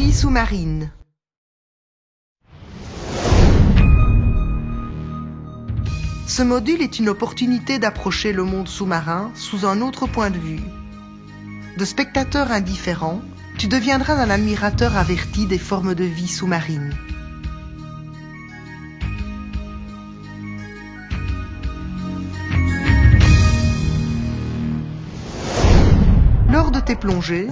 Biologie sous-marine. Ce module est une opportunité d'approcher le monde sous-marin sous un autre point de vue. De spectateur indifférent, tu deviendras un admirateur averti des formes de vie sous-marine. Lors de tes plongées,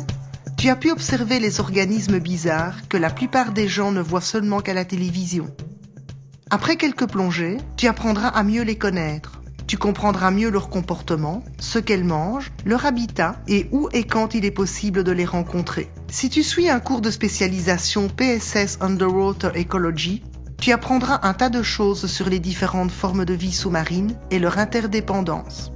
tu as pu observer les organismes bizarres que la plupart des gens ne voient seulement qu'à la télévision. Après quelques plongées, tu apprendras à mieux les connaître. Tu comprendras mieux leur comportement, ce qu'elles mangent, leur habitat et où et quand il est possible de les rencontrer. Si tu suis un cours de spécialisation PSS Underwater Ecology, tu apprendras un tas de choses sur les différentes formes de vie sous-marine et leur interdépendance.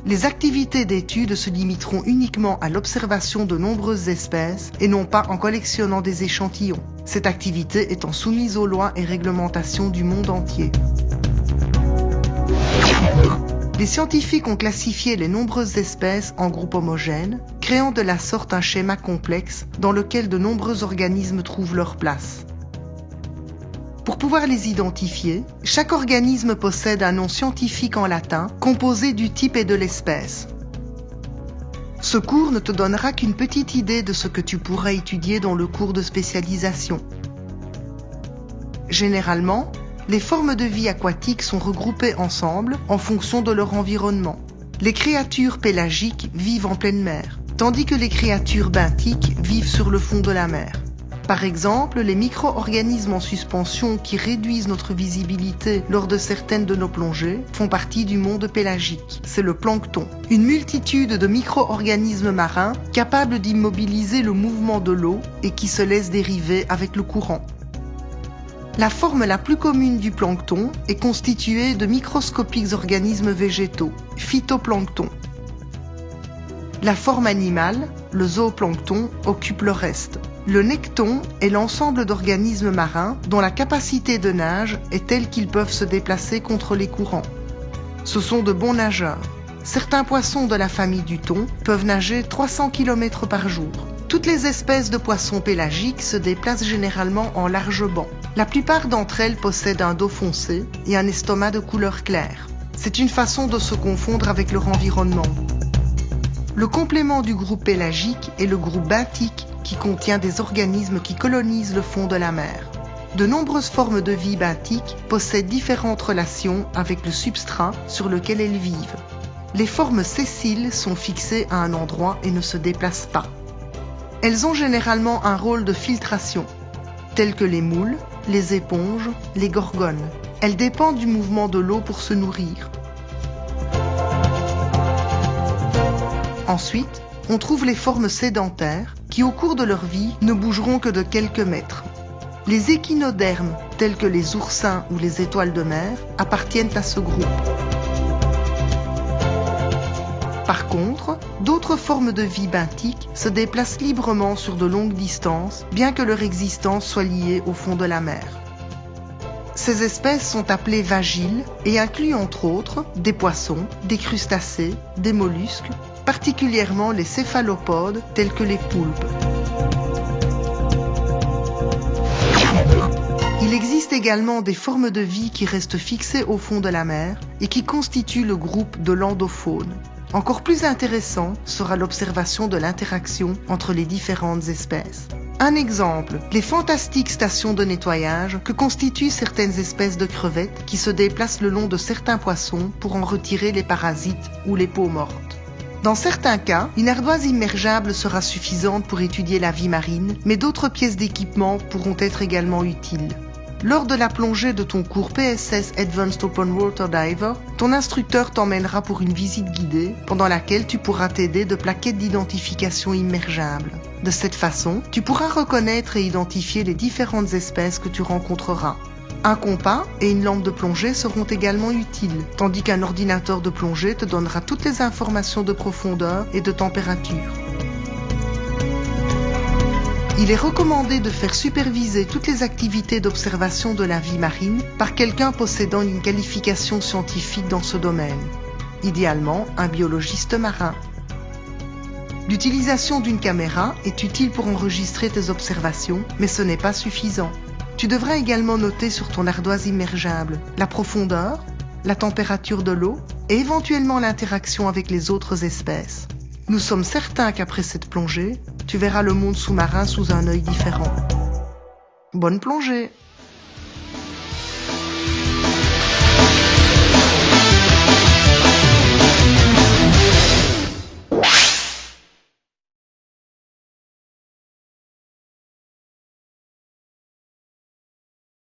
Les activités d'étude se limiteront uniquement à l'observation de nombreuses espèces et non pas en collectionnant des échantillons, cette activité étant soumise aux lois et réglementations du monde entier. Les scientifiques ont classifié les nombreuses espèces en groupes homogènes, créant de la sorte un schéma complexe dans lequel de nombreux organismes trouvent leur place. Pour pouvoir les identifier, chaque organisme possède un nom scientifique en latin composé du type et de l'espèce. Ce cours ne te donnera qu'une petite idée de ce que tu pourras étudier dans le cours de spécialisation. Généralement, les formes de vie aquatiques sont regroupées ensemble en fonction de leur environnement. Les créatures pélagiques vivent en pleine mer, tandis que les créatures benthiques vivent sur le fond de la mer. Par exemple, les micro-organismes en suspension qui réduisent notre visibilité lors de certaines de nos plongées font partie du monde pélagique. C'est le plancton, une multitude de micro-organismes marins capables d'immobiliser le mouvement de l'eau et qui se laissent dériver avec le courant. La forme la plus commune du plancton est constituée de microscopiques organismes végétaux, phytoplancton. La forme animale, le zooplancton, occupe le reste. Le necton est l'ensemble d'organismes marins dont la capacité de nage est telle qu'ils peuvent se déplacer contre les courants. Ce sont de bons nageurs. Certains poissons de la famille du thon peuvent nager 300 km par jour. Toutes les espèces de poissons pélagiques se déplacent généralement en large banc. La plupart d'entre elles possèdent un dos foncé et un estomac de couleur claire. C'est une façon de se confondre avec leur environnement. Le complément du groupe pélagique est le groupe benthique qui contient des organismes qui colonisent le fond de la mer. De nombreuses formes de vie benthiques possèdent différentes relations avec le substrat sur lequel elles vivent. Les formes sessiles sont fixées à un endroit et ne se déplacent pas. Elles ont généralement un rôle de filtration, tels que les moules, les éponges, les gorgones. Elles dépendent du mouvement de l'eau pour se nourrir. Ensuite, on trouve les formes sédentaires qui, au cours de leur vie, ne bougeront que de quelques mètres. Les échinodermes, tels que les oursins ou les étoiles de mer, appartiennent à ce groupe. Par contre, d'autres formes de vie benthiques se déplacent librement sur de longues distances, bien que leur existence soit liée au fond de la mer. Ces espèces sont appelées vagiles et incluent entre autres des poissons, des crustacés, des mollusques, particulièrement les céphalopodes tels que les poulpes. Il existe également des formes de vie qui restent fixées au fond de la mer et qui constituent le groupe de l'endofaune. Encore plus intéressant sera l'observation de l'interaction entre les différentes espèces. Un exemple, les fantastiques stations de nettoyage que constituent certaines espèces de crevettes qui se déplacent le long de certains poissons pour en retirer les parasites ou les peaux mortes. Dans certains cas, une ardoise immergeable sera suffisante pour étudier la vie marine, mais d'autres pièces d'équipement pourront être également utiles. Lors de la plongée de ton cours PSS Advanced Open Water Diver, ton instructeur t'emmènera pour une visite guidée, pendant laquelle tu pourras t'aider de plaquettes d'identification immergeables. De cette façon, tu pourras reconnaître et identifier les différentes espèces que tu rencontreras. Un compas et une lampe de plongée seront également utiles, tandis qu'un ordinateur de plongée te donnera toutes les informations de profondeur et de température. Il est recommandé de faire superviser toutes les activités d'observation de la vie marine par quelqu'un possédant une qualification scientifique dans ce domaine, idéalement un biologiste marin. L'utilisation d'une caméra est utile pour enregistrer tes observations, mais ce n'est pas suffisant. Tu devras également noter sur ton ardoise immergeable la profondeur, la température de l'eau et éventuellement l'interaction avec les autres espèces. Nous sommes certains qu'après cette plongée, tu verras le monde sous-marin sous un œil différent. Bonne plongée!